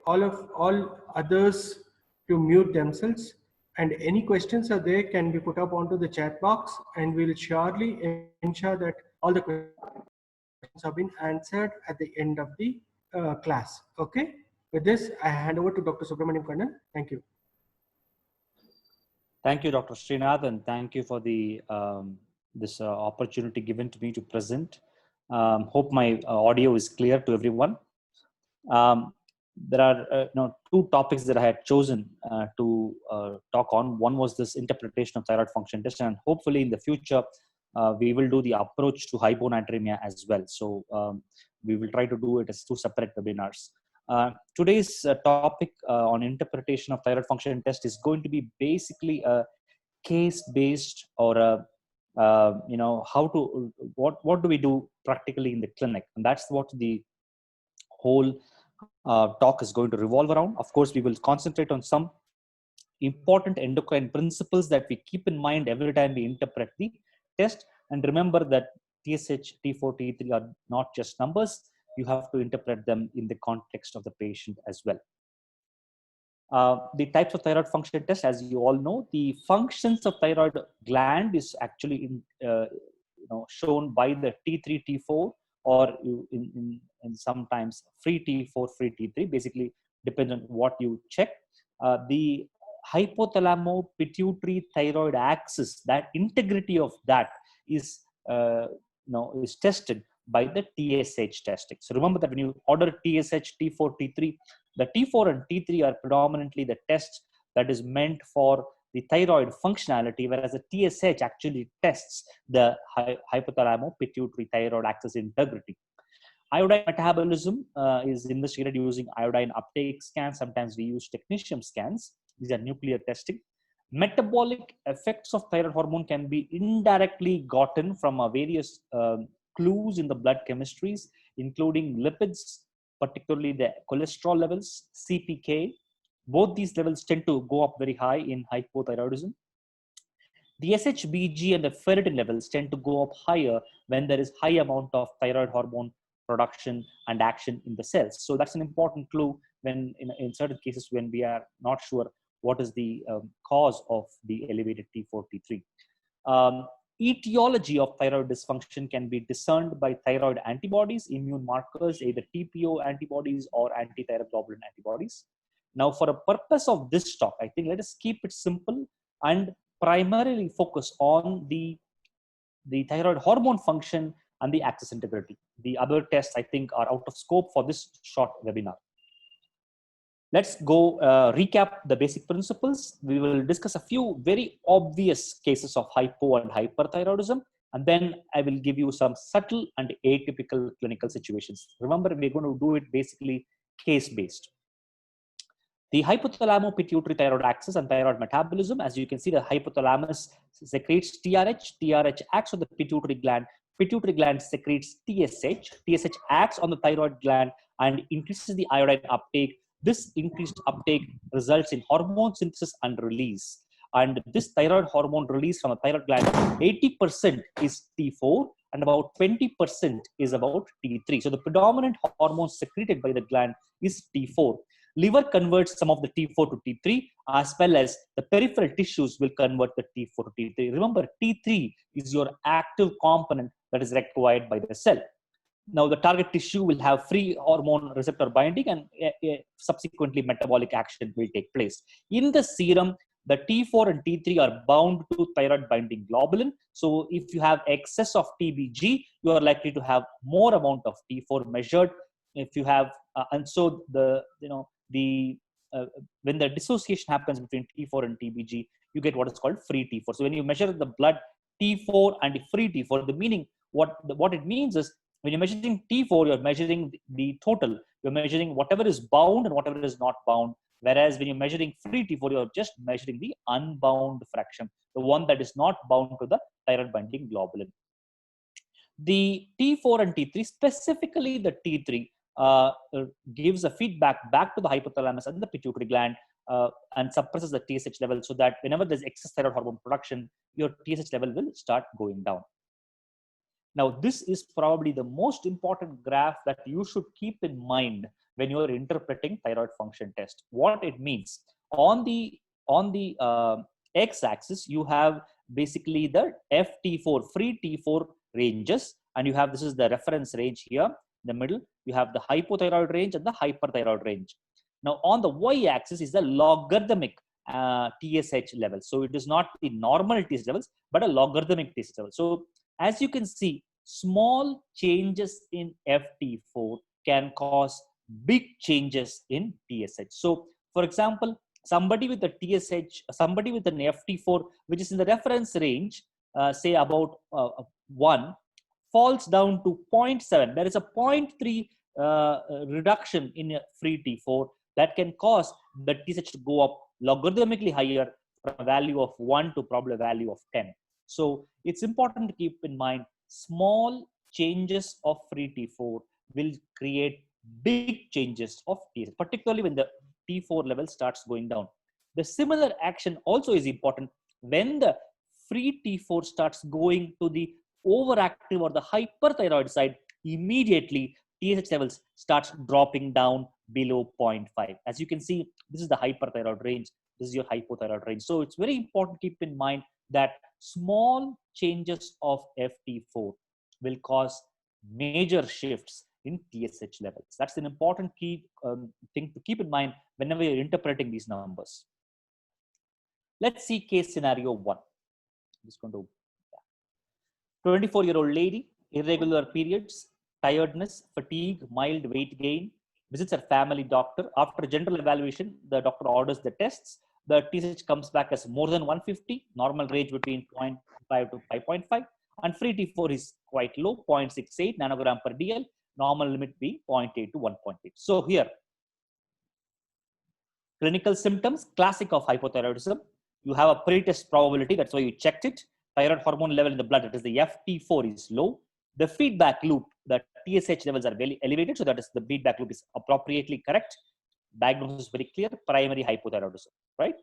all others to mute themselves, and any questions are there can be put up onto the chat box, and we'll surely ensure that all the questions have been answered at the end of the class. Okay. With this, I hand over to Dr. Subramaniam Kannan. Thank you. Thank you, Dr. Srinath, and thank you for the this opportunity given to me to present. Hope my audio is clear to everyone. There are two topics that I had chosen to talk on. One was this interpretation of thyroid function test, and hopefully in the future we will do the approach to hyponatremia as well. So we will try to do it as two separate webinars. Today's topic on interpretation of thyroid function test is going to be basically a case-based or a what do we do practically in the clinic, and that's what the whole talk is going to revolve around. Of course, we will concentrate on some important endocrine principles that we keep in mind every time we interpret the test. And remember that TSH, T4, T3 are not just numbers. You have to interpret them in the context of the patient as well. The types of thyroid function test, as you all know, the functions of thyroid gland is actually shown by the T3, T4, or in sometimes free T4, free T3, basically depends on what you check. The hypothalamo-pituitary thyroid axis, that integrity of that is is tested by the TSH testing. So remember that when you order TSH, T4, T3, the T4 and T3 are predominantly the tests that is meant for the thyroid functionality, whereas the TSH actually tests the hypothalamo-pituitary thyroid axis integrity. Iodine metabolism is investigated using iodine uptake scans. Sometimes we use technetium scans. These are nuclear testing. Metabolic effects of thyroid hormone can be indirectly gotten from various clues in the blood chemistries, including lipids, particularly the cholesterol levels, CPK. Both these levels tend to go up very high in hypothyroidism. The SHBG and the ferritin levels tend to go up higher when there is high amount of thyroid hormone production and action in the cells. So that's an important clue when in certain cases when we are not sure what is the cause of the elevated T4, T3. Etiology of thyroid dysfunction can be discerned by thyroid antibodies, immune markers, either TPO antibodies or anti-thyroglobulin antibodies. Now, for a purpose of this talk, I think let us keep it simple and primarily focus on the thyroid hormone function and the axis integrity. The other tests, I think, are out of scope for this short webinar. Let's go recap the basic principles. We will discuss a few very obvious cases of hypo and hyperthyroidism, and then I will give you some subtle and atypical clinical situations. Remember, we're going to do it basically case-based. The hypothalamo-pituitary thyroid axis and thyroid metabolism, as you can see, the hypothalamus secretes TRH, TRH acts on the pituitary gland secretes TSH, TSH acts on the thyroid gland and increases the iodine uptake. This increased uptake results in hormone synthesis and release. And this thyroid hormone release from the thyroid gland, 80% is T4 and about 20% is about T3. So the predominant hormone secreted by the gland is T4. Liver converts some of the T4 to T3, as well as the peripheral tissues will convert the T4 to T3. Remember, T3 is your active component that is required by the cell. Now, the target tissue will have free hormone receptor binding, and subsequently metabolic action will take place. In the serum, the T4 and T3 are bound to thyroid binding globulin. So if you have excess of TBG, you are likely to have more amount of T4 measured. If you have, and so when the dissociation happens between T4 and TBG, you get what is called free T4. So when you measure the blood T4 and free T4, the meaning, what it means is, when you're measuring T4, you're measuring the total. You're measuring whatever is bound and whatever is not bound. Whereas when you're measuring free T4, you're just measuring the unbound fraction, the one that is not bound to the thyroid binding globulin. The T4 and T3, specifically the T3, gives a feedback back to the hypothalamus and the pituitary gland and suppresses the TSH level, so that whenever there's excess thyroid hormone production, your TSH level will start going down. Now, this is probably the most important graph that you should keep in mind when you're interpreting thyroid function test. What it means, on the x-axis, you have basically the FT4, free T4 ranges, and you have, this is the reference range here. In the middle, you have the hypothyroid range and the hyperthyroid range. Now, on the y-axis is the logarithmic TSH level. So it is not the normal TSH levels, but a logarithmic TSH level. So as you can see, small changes in FT4 can cause big changes in TSH. So for example, somebody with a TSH, somebody with an FT4, which is in the reference range, say about 1, falls down to 0.7. There is a 0.3 reduction in free T4 that can cause the TSH to go up logarithmically higher from a value of 1 to probably a value of 10. So it's important to keep in mind, small changes of free T4 will create big changes of TSH, particularly when the T4 level starts going down. The similar action also is important when the free T4 starts going to the overactive or the hyperthyroid side. Immediately TSH levels starts dropping down below 0.5. As you can see, this is the hyperthyroid range, this is your hypothyroid range. So it's very important to keep in mind that small changes of FT4 will cause major shifts in TSH levels. That's an important key thing to keep in mind whenever you're interpreting these numbers. Let's see case scenario 1. I'm just going to 24-year-old lady, irregular periods, tiredness, fatigue, mild weight gain, visits her family doctor. After general evaluation, the doctor orders the tests. The TSH comes back as more than 150, normal range between 0.5 to 5.5, and free T4 is quite low, 0.68 nanogram per DL, normal limit being 0.8 to 1.8. So here, clinical symptoms, classic of hypothyroidism. You have a pretest probability, that's why you checked it. Thyroid hormone level in the blood, it is the FT4 is low. The feedback loop, the TSH levels are very elevated, so that is the feedback loop is appropriately correct. Diagnosis is very clear, primary hypothyroidism, right?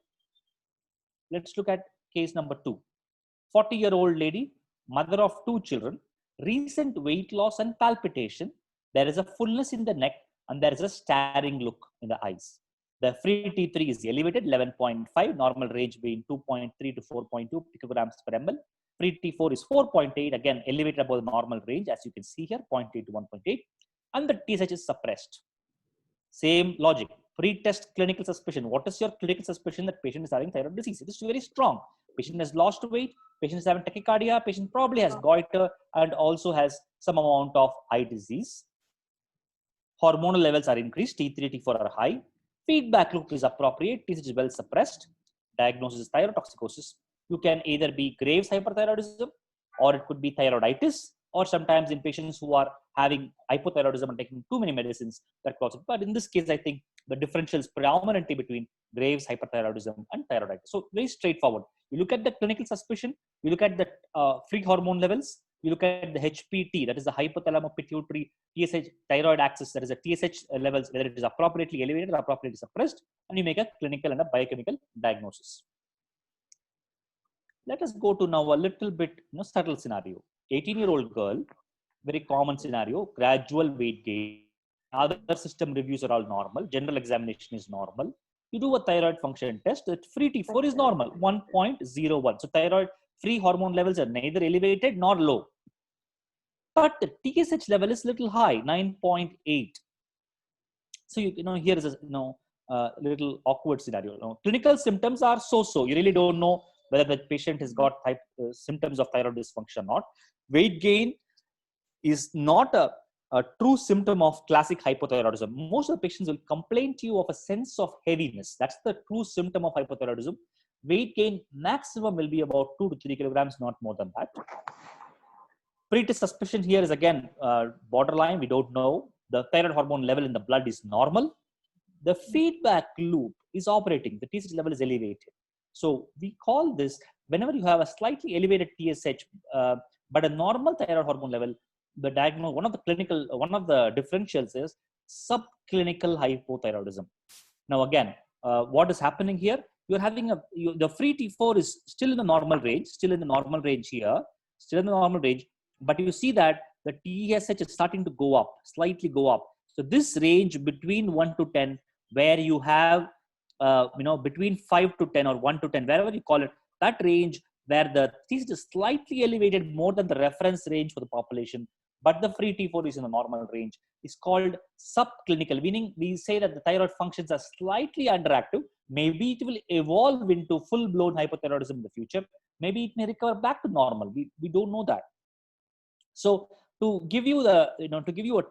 Let's look at case number 2. 40-year-old lady, mother of 2 children, recent weight loss and palpitation. There is a fullness in the neck and there is a staring look in the eyes. The free T3 is elevated, 11.5, normal range being 2.3 to 4.2 picograms per ml. Free T4 is 4.8, again elevated above the normal range, as you can see here, 0.8 to 1.8, and the TSH is suppressed. Same logic. Pre-test clinical suspicion. What is your clinical suspicion that patient is having thyroid disease? It is very strong. Patient has lost weight, patient is having tachycardia, patient probably has goiter and also has some amount of eye disease. Hormonal levels are increased, T3, T4 are high. Feedback loop is appropriate, TSH is well suppressed. Diagnosis is thyrotoxicosis. You can either be Graves' hyperthyroidism or it could be thyroiditis, or sometimes in patients who are having hypothyroidism and taking too many medicines, that causes it. But in this case, I think the differential is predominantly between Graves' hyperthyroidism and thyroiditis. So very straightforward. You look at the clinical suspicion, you look at the free hormone levels, you look at the HPT, that is the hypothalamo-pituitary TSH thyroid axis, that is the TSH levels, whether it is appropriately elevated or appropriately suppressed, and you make a clinical and a biochemical diagnosis. Let us go to now a little bit subtle scenario. 18-year-old girl, very common scenario, gradual weight gain. Other system reviews are all normal. General examination is normal. You do a thyroid function test. The free T4 is normal, 1.01. So thyroid free hormone levels are neither elevated nor low. But the TSH level is little high, 9.8. So here is a little awkward scenario. Clinical symptoms are so-so. You really don't know whether the patient has got symptoms of thyroid dysfunction or not. Weight gain is not a true symptom of classic hypothyroidism. Most of the patients will complain to you of a sense of heaviness. That's the true symptom of hypothyroidism. Weight gain maximum will be about 2 to 3 kilograms, not more than that. Pre-test suspicion here is again borderline. We don't know. The thyroid hormone level in the blood is normal. The feedback loop is operating. The TSH level is elevated. So we call this, whenever you have a slightly elevated TSH, but a normal thyroid hormone level, the diagnosis, one of the differentials is subclinical hypothyroidism. Now again, what is happening here? You're having the free T4 is still in the normal range, here, but you see that the TSH is starting to go up, slightly go up. So this range between 1 to 10, where you have, between 5 to 10 or 1 to 10, wherever you call it, that range where the TSH is slightly elevated more than the reference range for the population, but the free T4 is in the normal range, is called subclinical, meaning we say that the thyroid functions are slightly underactive. Maybe it will evolve into full-blown hypothyroidism in the future. Maybe it may recover back to normal. We don't know that. So to give you a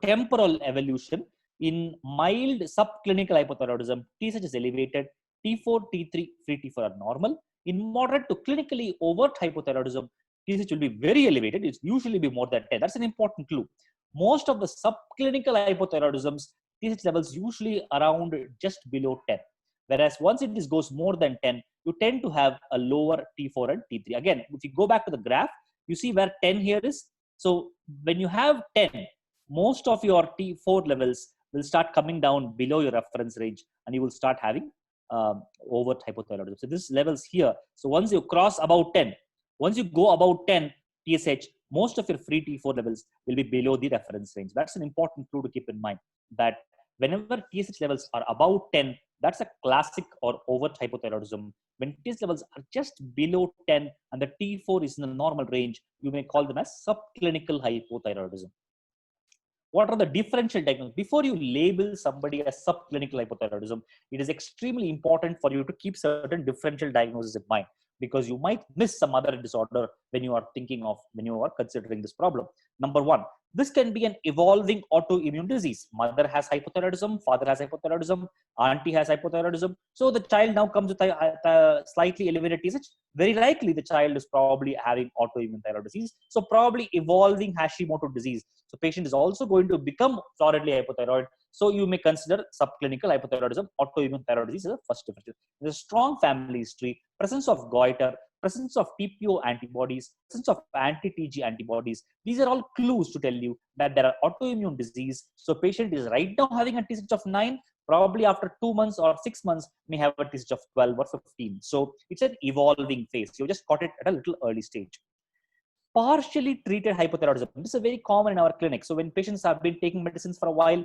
temporal evolution, in mild subclinical hypothyroidism, TSH is elevated, T4, T3, free T4 are normal. In moderate to clinically overt hypothyroidism, TSH will be very elevated. It's usually be more than 10. That's an important clue. Most of the subclinical hypothyroidisms, TSH levels usually around just below 10. Whereas once it goes more than 10, you tend to have a lower T4 and T3. Again, if you go back to the graph, you see where 10 here is. So when you have 10, most of your T4 levels will start coming down below your reference range, and you will start having overt hypothyroidism. So this levels here. So once you cross about 10, once you go about 10 TSH, most of your free T4 levels will be below the reference range. That's an important clue to keep in mind, that whenever TSH levels are about 10, that's a classic or overt hypothyroidism. When TSH levels are just below 10 and the T4 is in the normal range, you may call them as subclinical hypothyroidism. What are the differential diagnoses? Before you label somebody as subclinical hypothyroidism, it is extremely important for you to keep certain differential diagnoses in mind, because you might miss some other disorder when you are considering this problem. Number one, this can be an evolving autoimmune disease. Mother has hypothyroidism, father has hypothyroidism, auntie has hypothyroidism. So the child now comes with a slightly elevated TSH. Very likely the child is probably having autoimmune thyroid disease. So probably evolving Hashimoto disease. So patient is also going to become floridly hypothyroid. So you may consider subclinical hypothyroidism, autoimmune thyroid disease as the first difference. There's a strong family history, presence of goiter, presence of TPO antibodies, presence of anti-TG antibodies. These are all clues to tell you that there are autoimmune disease. So patient is right now having a TSH of 9, probably after 2 months or 6 months may have a TSH of 12 or 15. So it's an evolving phase. You just caught it at a little early stage. Partially treated hypothyroidism. This is very common in our clinic. So when patients have been taking medicines for a while,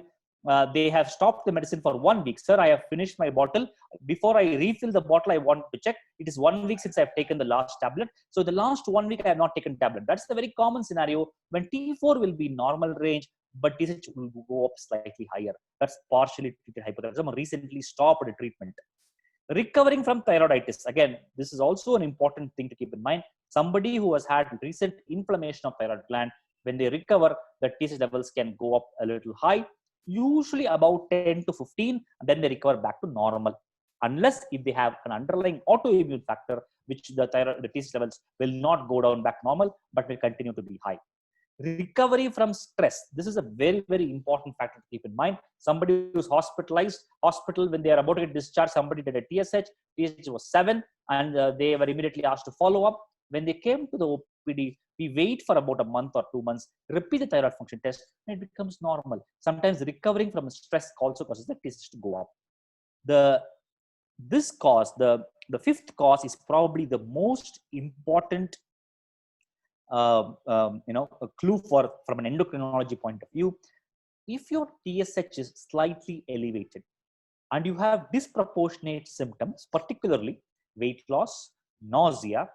they have stopped the medicine for 1 week. Sir, I have finished my bottle. Before I refill the bottle, I want to check. It is 1 week since I've taken the last tablet. So the last 1 week, I have not taken tablet. That's the very common scenario when T4 will be normal range, but TSH will go up slightly higher. That's partially treated hypothyroidism or recently stopped treatment. Recovering from thyroiditis. Again, this is also an important thing to keep in mind. Somebody who has had recent inflammation of thyroid gland, when they recover, the TSH levels can go up a little high, usually about 10 to 15, and then they recover back to normal. Unless if they have an underlying autoimmune factor, which the TSH levels will not go down back normal, but will continue to be high. Recovery from stress. This is a very, very important factor to keep in mind. Somebody who's hospitalized, hospital, when they are about to get discharged, somebody did a TSH was 7, and they were immediately asked to follow up. When they came to the OPD, we wait for about a month or 2 months, repeat the thyroid function test, and it becomes normal. Sometimes recovering from stress also causes the TSH to go up. The fifth cause is probably the most important a clue from an endocrinology point of view. If your TSH is slightly elevated and you have disproportionate symptoms, particularly weight loss, nausea,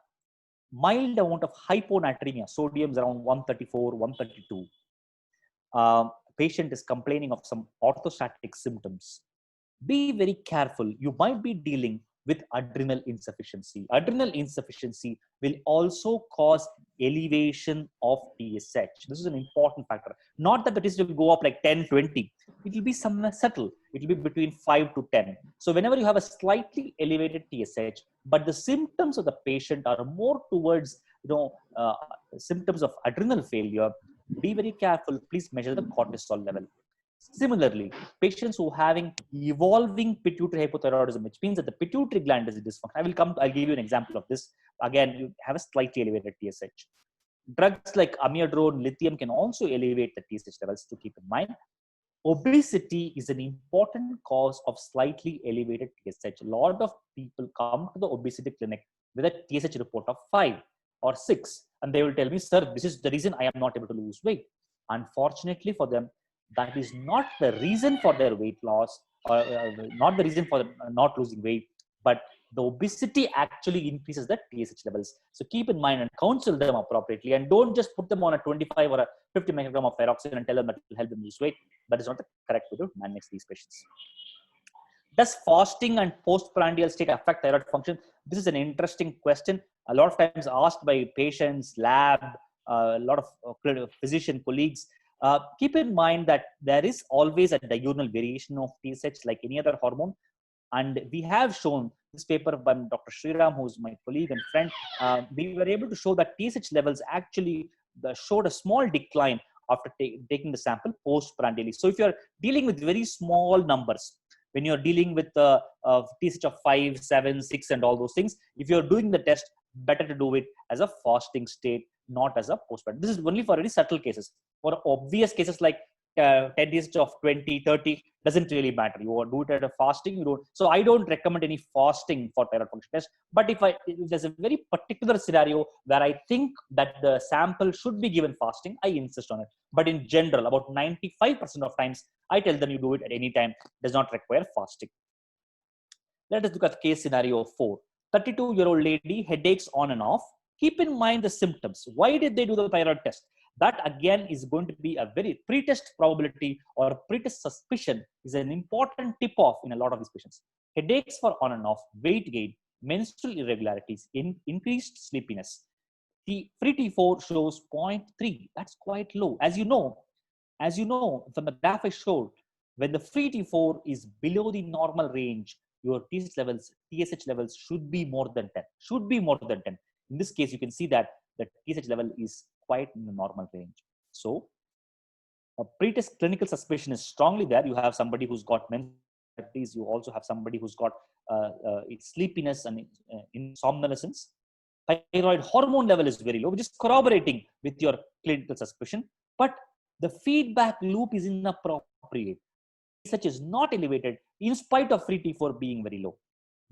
mild amount of hyponatremia, sodium is around 134, 132, patient is complaining of some orthostatic symptoms, be very careful. You might be dealing with adrenal insufficiency. Adrenal insufficiency will also cause elevation of TSH. This is an important factor. Not that the TSH will go up like 10, 20. It will be somewhere subtle. It will be between 5 to 10. So whenever you have a slightly elevated TSH, but the symptoms of the patient are more towards symptoms of adrenal failure, be very careful. Please measure the cortisol level. Similarly, patients who are having evolving pituitary hypothyroidism, which means that the pituitary gland is dysfunctional. I'll give you an example of this. Again, you have a slightly elevated TSH. Drugs like amiodarone, lithium can also elevate the TSH levels, to keep in mind. Obesity is an important cause of slightly elevated TSH. A lot of people come to the obesity clinic with a TSH report of 5 or 6, and they will tell me, sir, this is the reason I am not able to lose weight. Unfortunately for them, that is not the reason for their weight loss, or not the reason for not losing weight, but the obesity actually increases the TSH levels. So keep in mind and counsel them appropriately, and don't just put them on a 25 or a 50 microgram of thyroxine and tell them that it will help them lose weight. That is not the correct way to manage these patients. Does fasting and postprandial state affect thyroid function? This is an interesting question. A lot of times asked by patients, lab, a lot of physician colleagues. Keep in mind that there is always a diurnal variation of TSH like any other hormone. And we have shown this paper by Dr. Sriram, who's my colleague and friend. We were able to show that TSH levels actually showed a small decline after taking the sample postprandially. So if you're dealing with very small numbers, when you're dealing with TSH of 5, 7, 6, and all those things, if you're doing the test, better to do it as a fasting state, not as a postprandial. This is only for very subtle cases. For obvious cases like 10 TSH of 20, 30, doesn't really matter. You do it at a fasting, you don't. So I don't recommend any fasting for thyroid function test. But if there's a very particular scenario where I think that the sample should be given fasting, I insist on it. But in general, about 95% of times, I tell them you do it at any time. Does not require fasting. Let us look at case scenario 4. 32-year-old lady, headaches on and off. Keep in mind the symptoms. Why did they do the thyroid test? That again is going to be a very pretest probability or pretest suspicion is an important tip off in a lot of these patients. Headaches for on and off, weight gain, menstrual irregularities, increased sleepiness. The free T4 shows 0.3. That's quite low. As you know, from the graph I showed, when the free T4 is below the normal range, your TSH levels should be more than 10. Should be more than 10. In this case, you can see that the TSH level is quite in the normal range. So a pretest clinical suspicion is strongly there. You have somebody who's got menstrual, you also have somebody who's got sleepiness and insomnolence. Thyroid hormone level is very low, which is corroborating with your clinical suspicion. But the feedback loop is inappropriate. TSH is not elevated in spite of free T4 being very low.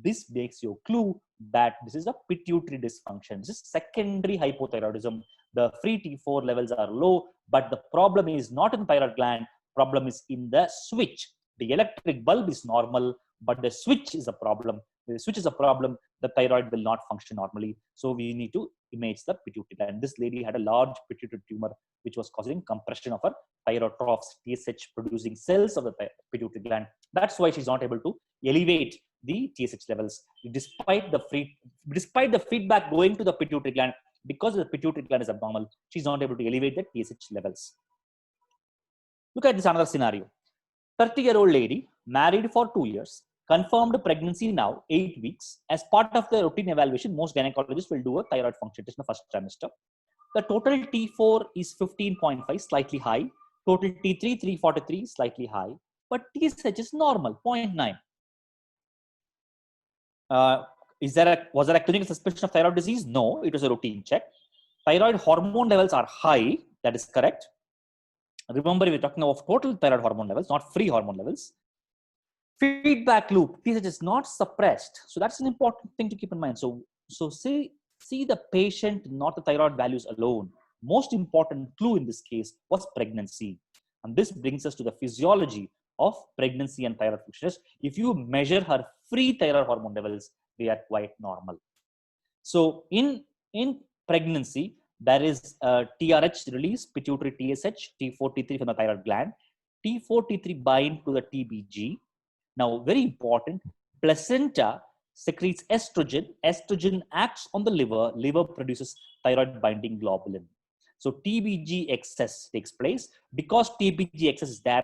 This makes you a clue that this is a pituitary dysfunction. This is secondary hypothyroidism. The free T4 levels are low, but the problem is not in the thyroid gland. Problem is in the switch. The electric bulb is normal, but the switch is a problem. If the switch is a problem, the thyroid will not function normally. So we need to image the pituitary gland. This lady had a large pituitary tumor, which was causing compression of her thyroid troughs, TSH producing cells of the pituitary gland. That's why she's not able to elevate the TSH levels despite the feedback going to the pituitary gland. Because the pituitary gland is abnormal, she's not able to elevate the TSH levels. Look at this another scenario. 30-year-old lady, married for 2 years, confirmed pregnancy now, 8 weeks. As part of the routine evaluation, most gynecologists will do a thyroid function test in the first trimester. The total T4 is 15.5, slightly high. Total T3, 343, slightly high. But TSH is normal, 0.9. Was there a clinical suspicion of thyroid disease? No, it was a routine check. Thyroid hormone levels are high. That is correct. Remember, we're talking about total thyroid hormone levels, not free hormone levels. Feedback loop, TSH is not suppressed. So that's an important thing to keep in mind. So see the patient, not the thyroid values alone. Most important clue in this case was pregnancy. And this brings us to the physiology of pregnancy and thyroid function. If you measure her free thyroid hormone levels, they are quite normal. So in pregnancy, there is TRH release, pituitary TSH, T4, T3 from the thyroid gland. T4, T3 bind to the TBG. Now, very important, placenta secretes estrogen. Estrogen acts on the liver. Liver produces thyroid binding globulin. So TBG excess takes place. Because TBG excess is there,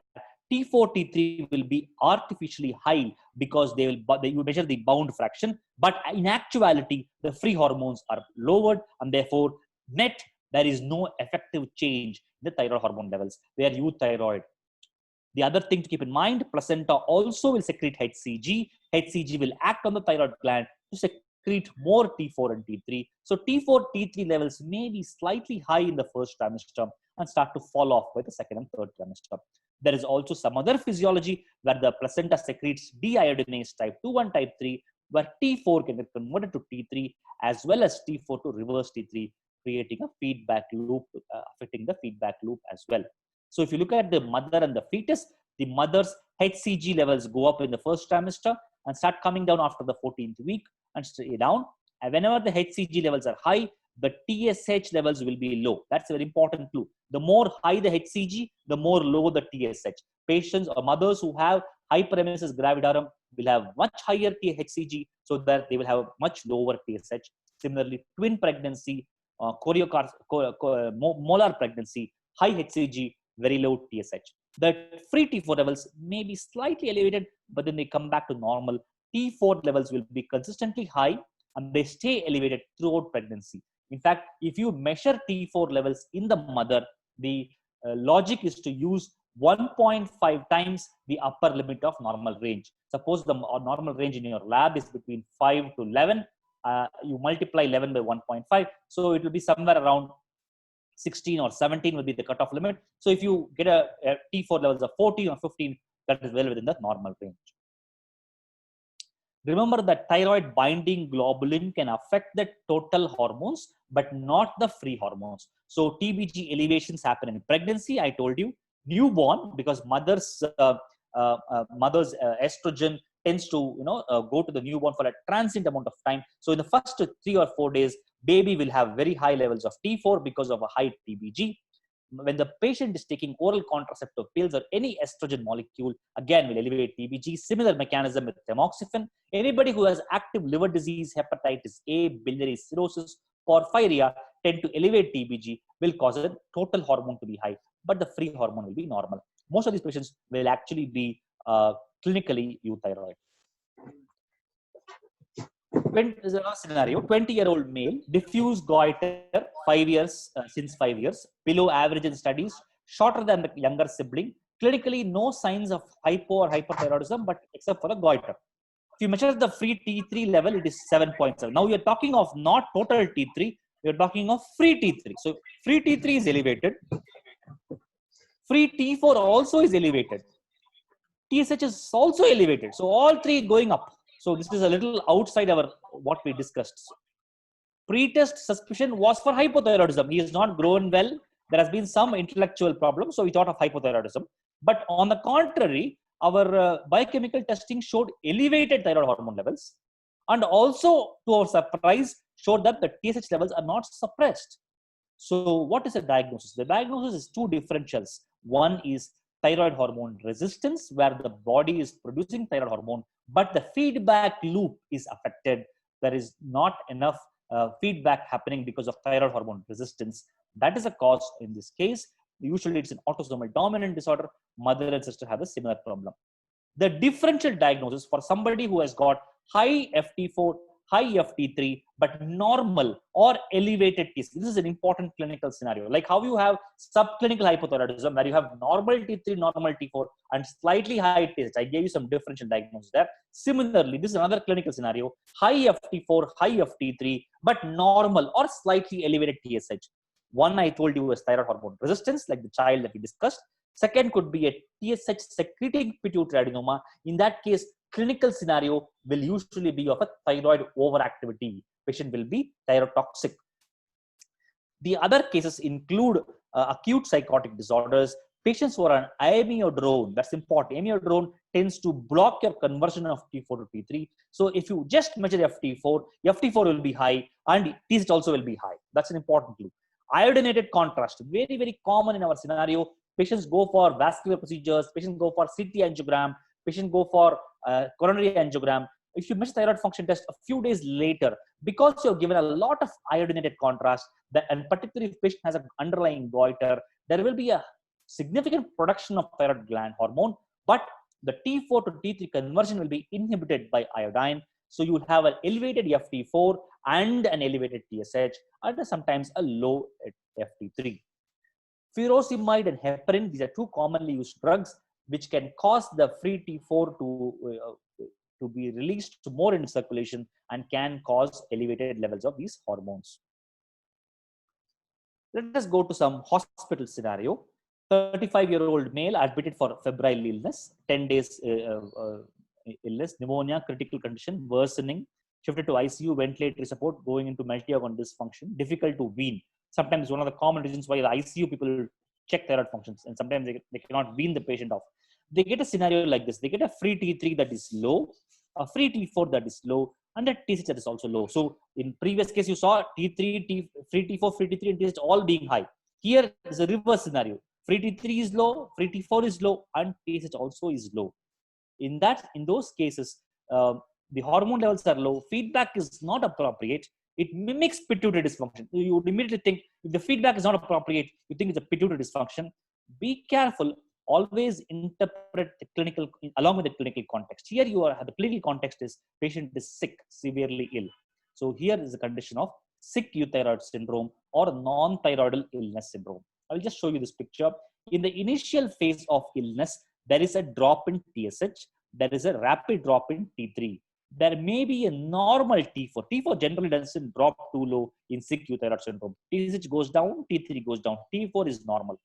T4, T3 will be artificially high because they will measure the bound fraction. But in actuality, the free hormones are lowered, and therefore, net, there is no effective change in the thyroid hormone levels. They are euthyroid. The other thing to keep in mind, placenta also will secrete HCG. HCG will act on the thyroid gland to secrete more T4 and T3. So T4, T3 levels may be slightly high in the first trimester and start to fall off by the second and third trimester. There is also some other physiology where the placenta secretes deiodinase type 2 and type 3, where T4 can get converted to T3 as well as T4 to reverse T3, creating a feedback loop, affecting the feedback loop as well. So if you look at the mother and the fetus, the mother's HCG levels go up in the first trimester and start coming down after the 14th week and stay down. And whenever the HCG levels are high, the TSH levels will be low. That's a very important clue. The more high the HCG, the more low the TSH. Patients or mothers who have hyperemesis gravidarum will have much higher HCG, so that they will have much lower TSH. Similarly, twin pregnancy, molar pregnancy, high HCG, very low TSH. The free T4 levels may be slightly elevated, but then they come back to normal. T4 levels will be consistently high and they stay elevated throughout pregnancy. In fact, if you measure T4 levels in the mother, the logic is to use 1.5 times the upper limit of normal range. Suppose the normal range in your lab is between 5 to 11. You multiply 11 by 1.5. So it will be somewhere around 16 or 17 will be the cutoff limit. So if you get a T4 levels of 14 or 15, that is well within the normal range. Remember that thyroid binding globulin can affect the total hormones, but not the free hormones. So TBG elevations happen in pregnancy. I told you, newborn, because mother's estrogen tends to go to the newborn for a transient amount of time. So in the first 3 or 4 days, baby will have very high levels of T4 because of a high TBG. When the patient is taking oral contraceptive pills or any estrogen molecule, again will elevate TBG. Similar mechanism with tamoxifen. Anybody who has active liver disease, hepatitis A, biliary cirrhosis, porphyria tend to elevate TBG, will cause a total hormone to be high, but the free hormone will be normal. Most of these patients will actually be clinically euthyroid. Scenario, 20-year-old male, diffuse goiter, 5 years, since 5 years, below average in studies, shorter than the younger sibling, clinically no signs of hypo or hyperthyroidism, but except for the goiter. If you measure the free T3 level, it is 7.7. Now you're talking of not total T3, you're talking of free T3. So free T3 is elevated. Free T4 also is elevated. TSH is also elevated. So all three going up. So this is a little outside our what we discussed. Pre-test suspicion was for hypothyroidism. He has not grown well. There has been some intellectual problem, so we thought of hypothyroidism. But on the contrary, our biochemical testing showed elevated thyroid hormone levels, and also, to our surprise, showed that the TSH levels are not suppressed. So what is the diagnosis? The diagnosis is two differentials. One is thyroid hormone resistance, where the body is producing thyroid hormone, but the feedback loop is affected. There is not enough feedback happening because of thyroid hormone resistance. That is a cause in this case. Usually it's an autosomal dominant disorder. Mother and sister have a similar problem. The differential diagnosis for somebody who has got high FT4, high FT3, but normal or elevated TSH. This is an important clinical scenario. Like how you have subclinical hypothyroidism, where you have normal T3, normal T4, and slightly high TSH. I gave you some differential diagnosis there. Similarly, this is another clinical scenario. High FT4, high FT3, but normal or slightly elevated TSH. One I told you was thyroid hormone resistance, like the child that we discussed. Second could be a TSH secreting pituitary adenoma. In that case, clinical scenario will usually be of a thyroid overactivity. Patient will be thyrotoxic. The other cases include acute psychotic disorders. Patients who are on amiodarone, that's important. Amiodarone tends to block your conversion of T4 to T3. So if you just measure FT4 will be high and TSH also will be high. That's an important clue. Iodinated contrast, very, very common in our scenario. Patients go for vascular procedures, patients go for CT angiogram, patients go for coronary angiogram. If you measure thyroid function test a few days later, because you're given a lot of iodinated contrast, and particularly if patient has an underlying goiter, there will be a significant production of thyroid gland hormone, but the T4 to T3 conversion will be inhibited by iodine. So you will have an elevated FT4 and an elevated TSH, and sometimes a low FT3. Furosemide and heparin, these are two commonly used drugs which can cause the free T4 to be released to more in circulation and can cause elevated levels of these hormones. Let us go to some hospital scenario. 35-year-old male admitted for febrile illness, 10 days illness, pneumonia, critical condition, worsening, shifted to ICU, ventilator support, going into multi-organ dysfunction, difficult to wean. Sometimes one of the common reasons why the ICU people check thyroid functions, and sometimes they cannot wean the patient off. They get a scenario like this. They get a free T3 that is low, a free T4 that is low, and a TSH that is also low. So in previous case, you saw T3, free T4, free T3, and TSH all being high. Here is a reverse scenario. Free T3 is low, free T4 is low, and TSH also is low. In those cases, the hormone levels are low, feedback is not appropriate, it mimics pituitary dysfunction. You would immediately think, if the feedback is not appropriate, you think it's a pituitary dysfunction. Be careful, always interpret the clinical along with the clinical context. Here the clinical context is patient is sick, severely ill. So here is a condition of sick euthyroid syndrome or non-thyroidal illness syndrome. I'll just show you this picture. In the initial phase of illness, there is a drop in TSH, there is a rapid drop in T3. There may be a normal T4. T4 generally doesn't drop too low in sick euthyroid syndrome. TSH goes down, T3 goes down, T4 is normal.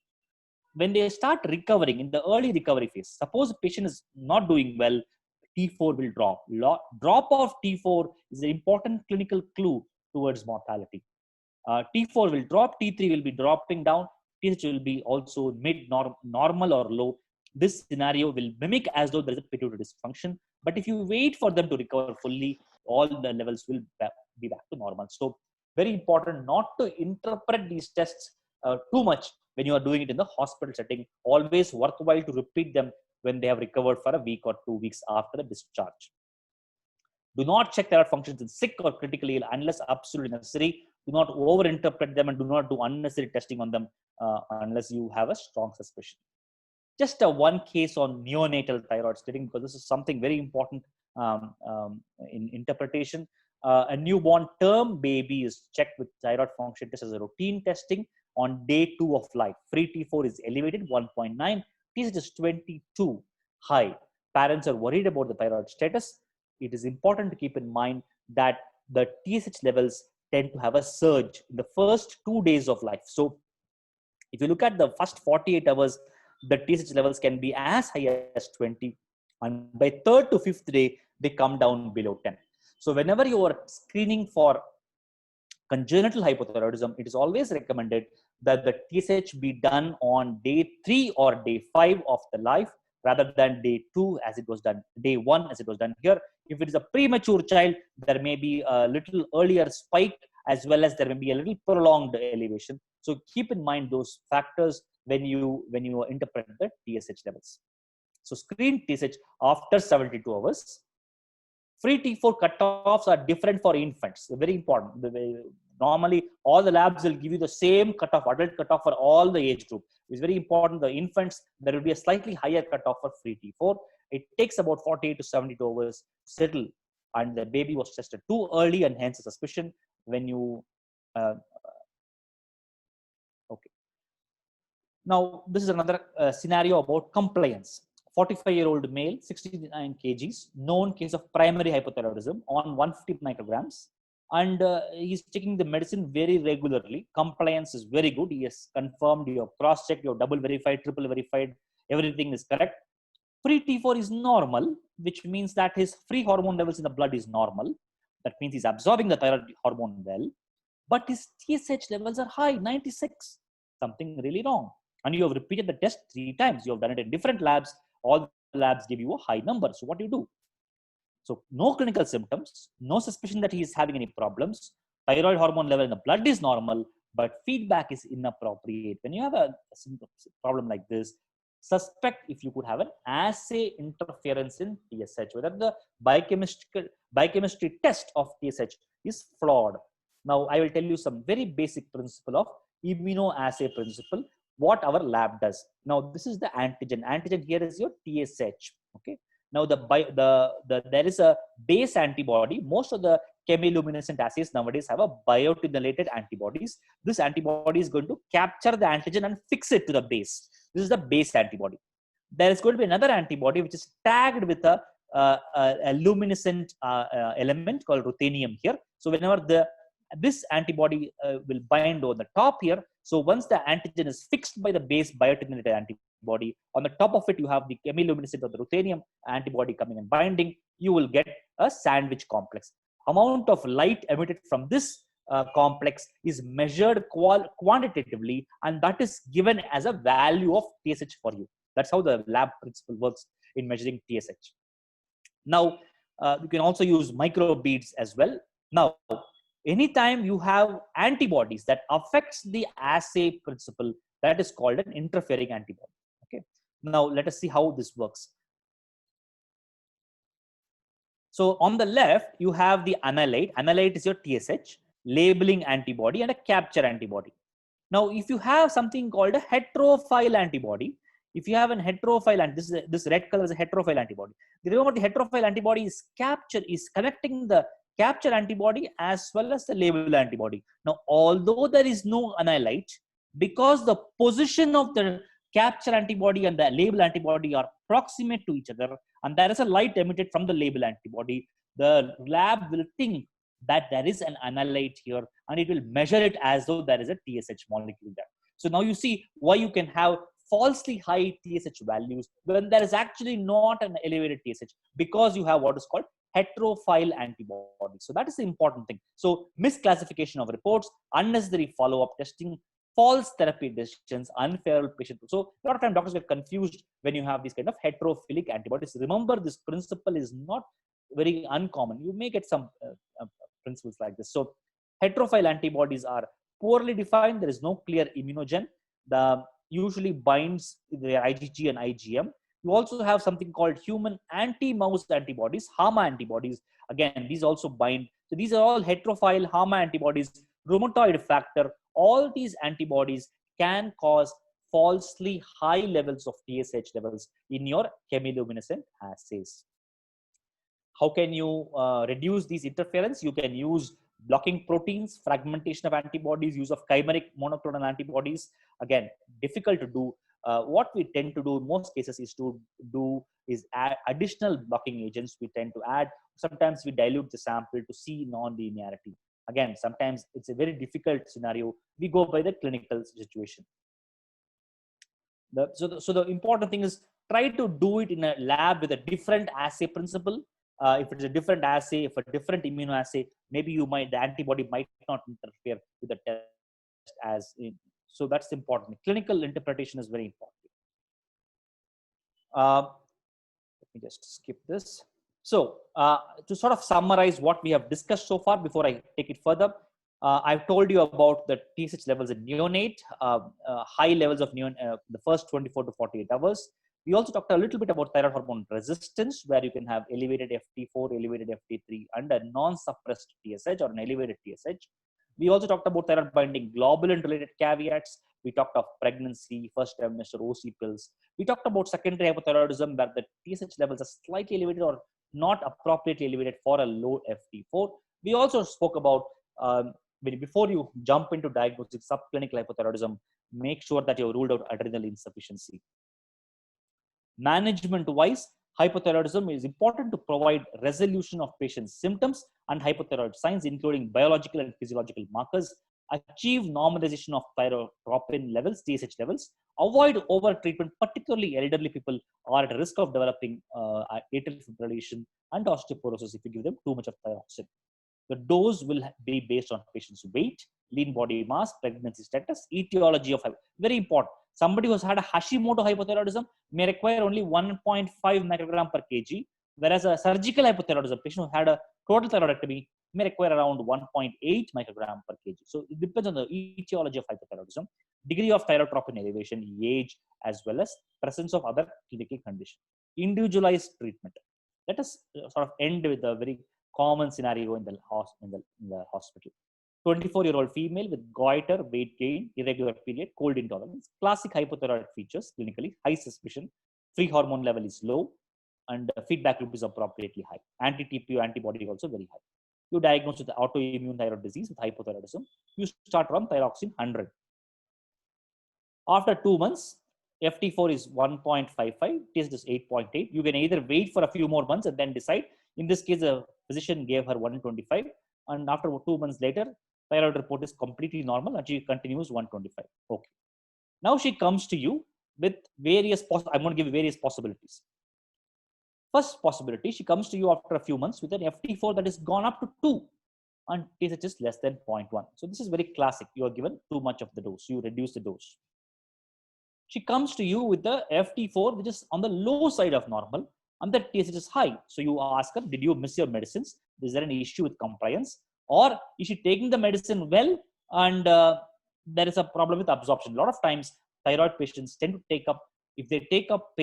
When they start recovering in the early recovery phase, suppose a patient is not doing well, T4 will drop. Drop of T4 is an important clinical clue towards mortality. T4 will drop, T3 will be dropping down, TSH will be also normal or low. This scenario will mimic as though there is a pituitary dysfunction. But if you wait for them to recover fully, all the levels will be back to normal. So very important not to interpret these tests too much when you are doing it in the hospital setting. Always worthwhile to repeat them when they have recovered for a week or 2 weeks after the discharge. Do not check thyroid functions in sick or critically ill unless absolutely necessary. Do not overinterpret them and do not do unnecessary testing on them unless you have a strong suspicion. Just one case on neonatal thyroid screening, because this is something very important in interpretation. A newborn term baby is checked with thyroid function test as a routine testing on day 2 of life. Free T4 is elevated 1.9, TSH is 22 high. Parents are worried about the thyroid status. It is important to keep in mind that the TSH levels tend to have a surge in the first 2 days of life. So if you look at the first 48 hours, the TSH levels can be as high as 20. And by 3rd to 5th day, they come down below 10. So whenever you are screening for congenital hypothyroidism, it is always recommended that the TSH be done on day 3 or day 5 of the life, rather than day 2 as it was done, day 1 as it was done here. If it is a premature child, there may be a little earlier spike, as well as there may be a little prolonged elevation. So keep in mind those factors when you interpret the TSH levels. So screen TSH after 72 hours. Free T4 cutoffs are different for infants. They're very important. Normally, all the labs will give you the same cutoff, adult cutoff for all the age group. It's very important. The infants, there will be a slightly higher cutoff for free T4. It takes about 48 to 72 hours to settle, and the baby was tested too early, and hence a suspicion when you. Okay. Now, this is another scenario about compliance. 45-year-old male, 69 kgs, known case of primary hypothyroidism on 150 micrograms. And he's taking the medicine very regularly. Compliance is very good. He has confirmed, you have cross-checked, you have double verified, triple verified, everything is correct. Free T4 is normal, which means that his free hormone levels in the blood is normal. That means he's absorbing the thyroid hormone well. But his TSH levels are high, 96. Something really wrong. And you have repeated the test 3 times. You have done it in different labs. All the labs give you a high number. So what do you do? So no clinical symptoms, no suspicion that he is having any problems. Thyroid hormone level in the blood is normal, but feedback is inappropriate. When you have a problem like this, suspect if you could have an assay interference in TSH, whether the biochemistry test of TSH is flawed. Now, I will tell you some very basic principle of immunoassay principle, what our lab does. Now, this is the antigen. Antigen here is your TSH. Okay. Now, there is a base antibody. Most of the chemiluminescent assays nowadays have a biotinylated antibodies. This antibody is going to capture the antigen and fix it to the base. This is the base antibody. There is going to be another antibody which is tagged with a luminescent element called ruthenium here. So whenever this antibody will bind on the top here. So once the antigen is fixed by the base biotinylated antibody, on the top of it you have the chemiluminescent or the ruthenium antibody coming and binding. You will get a sandwich complex. Amount of light emitted from this complex is measured quantitatively, and that is given as a value of TSH for you. That's how the lab principle works in measuring TSH. Now, you can also use microbeads as well. Now, anytime you have antibodies that affects the assay principle, that is called an interfering antibody. Okay. Now, let us see how this works. So on the left, you have the analyte. Analyte is your TSH, labeling antibody, and a capture antibody. Now, if you have something called a heterophile antibody, if you have an heterophile, and this red color is a heterophile antibody. Remember, the heterophile antibody is connecting the capture antibody as well as the label antibody. Now, although there is no analyte, because the position of the capture antibody and the label antibody are proximate to each other, and there is a light emitted from the label antibody, the lab will think that there is an analyte here, and it will measure it as though there is a TSH molecule there. So now you see why you can have falsely high TSH values when there is actually not an elevated TSH, because you have what is called heterophile antibody. So that is the important thing. So misclassification of reports, unnecessary follow-up testing, false therapy decisions, unfair patient. So a lot of time doctors get confused when you have these kind of heterophilic antibodies. Remember, this principle is not very uncommon. You may get some principles like this. So heterophile antibodies are poorly defined. There is no clear immunogen. The usually binds the IgG and IgM. You also have something called human anti-mouse antibodies, HAMA antibodies. Again, these also bind. So these are all heterophile HAMA antibodies, rheumatoid factor. All these antibodies can cause falsely high levels of TSH levels in your chemiluminescent assays. How can you reduce these interference? You can use blocking proteins, fragmentation of antibodies, use of chimeric monoclonal antibodies. Again, difficult to do. What we tend to do in most cases is add additional blocking agents. We tend to add, sometimes we dilute the sample to see non-linearity. Again, sometimes it's a very difficult scenario. We go by the clinical situation. So the important thing is try to do it in a lab with a different assay principle. If it's a different assay, if a different immunoassay, maybe the antibody might not interfere with the test as in. So that's important. Clinical interpretation is very important. Let me just skip this. So to sort of summarize what we have discussed so far before I take it further, I've told you about the TSH levels in neonate, high levels of the first 24 to 48 hours. We also talked a little bit about thyroid hormone resistance, where you can have elevated FT4, elevated FT3, and a non-suppressed TSH or an elevated TSH. We also talked about thyroid binding globulin-related caveats. We talked of pregnancy, first trimester, OC pills. We talked about secondary hypothyroidism, where the TSH levels are slightly elevated or not appropriately elevated for a low FT4. We also spoke about before you jump into diagnosing subclinical hypothyroidism, make sure that you've ruled out adrenal insufficiency. Management-wise, hypothyroidism is important to provide resolution of patient's symptoms and hypothyroid signs, including biological and physiological markers, achieve normalization of thyrotropin levels, TSH levels, avoid over-treatment, particularly elderly people are at risk of developing atrial fibrillation and osteoporosis if you give them too much of thyroxine. The dose will be based on patient's weight, lean body mass, pregnancy status, etiology of very important. Somebody who has had a Hashimoto hypothyroidism may require only 1.5 microgram per kg, whereas a surgical hypothyroidism patient who had a total thyroidectomy may require around 1.8 microgram per kg. So it depends on the etiology of hypothyroidism, degree of thyrotropin elevation, age, as well as presence of other clinical condition. Individualized treatment. Let us sort of end with a very common scenario in the hospital. 24-year-old female with goiter, weight gain, irregular period, cold intolerance, classic hypothyroid features clinically, high suspicion, free hormone level is low, and feedback loop is appropriately high. Anti-TPO antibody also very high. You diagnose with autoimmune thyroid disease with hypothyroidism. You start from thyroxine 100. After 2 months, FT4 is 1.55, TSH is 8.8. You can either wait for a few more months and then decide. In this case, the physician gave her 125, and after 2 months later, thyroid report is completely normal and she continues 125. Okay. Now she comes to you with various, I'm going to give you various possibilities. First possibility, she comes to you after a few months with an FT4 that is gone up to 2. and TSH is less than 0.1. So this is very classic. You are given too much of the dose. So you reduce the dose. She comes to you with the FT4, which is on the low side of normal, and the TSH is high. So you ask her, did you miss your medicines? Is there an issue with compliance? Or is she taking the medicine well and there is a problem with absorption? A lot of times, thyroid patients tend to take up, if they take up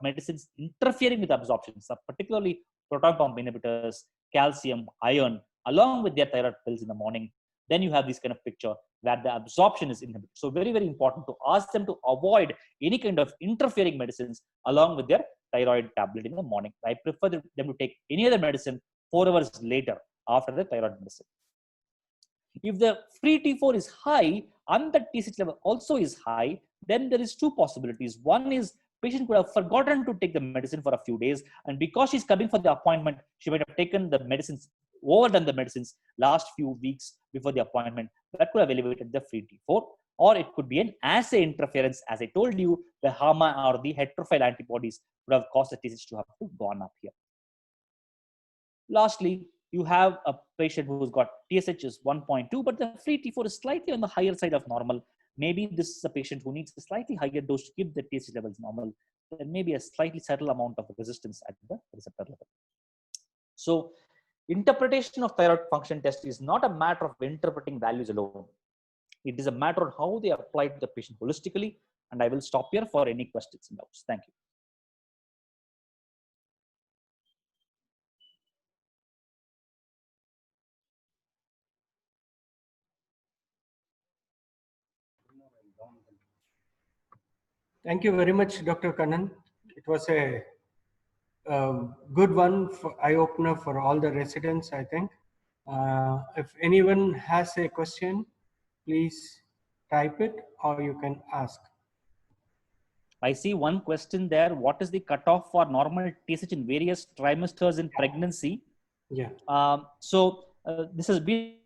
medicines interfering with absorption, so particularly proton pump inhibitors, calcium, iron, along with their thyroid pills in the morning, then you have this kind of picture where the absorption is inhibited. So very, very important to ask them to avoid any kind of interfering medicines along with their thyroid tablet in the morning. I prefer them to take any other medicine 4 hours later after the thyroid medicine. If the free T4 is high and the TSH level also is high, then there is two possibilities. One is patient could have forgotten to take the medicine for a few days, and because she's coming for the appointment, she might have taken the medicines, overdone the medicines last few weeks before the appointment. That could have elevated the free T4, or it could be an assay interference. As I told you, the HAMA or the heterophile antibodies would have caused the TSH to have gone up here. Lastly, you have a patient who's got TSH is 1.2, but the free T4 is slightly on the higher side of normal. Maybe this is a patient who needs a slightly higher dose to keep the TSH levels normal. There may be a slightly subtle amount of resistance at the receptor level. So interpretation of thyroid function test is not a matter of interpreting values alone. It is a matter of how they apply to the patient holistically. And I will stop here for any questions and doubts. Thank you. Thank you very much, Dr. Kannan. It was a good one, eye-opener for all the residents, I think. If anyone has a question, please type it or you can ask. I see one question there. What is the cutoff for normal TSH in various trimesters in pregnancy? Yeah. So this has been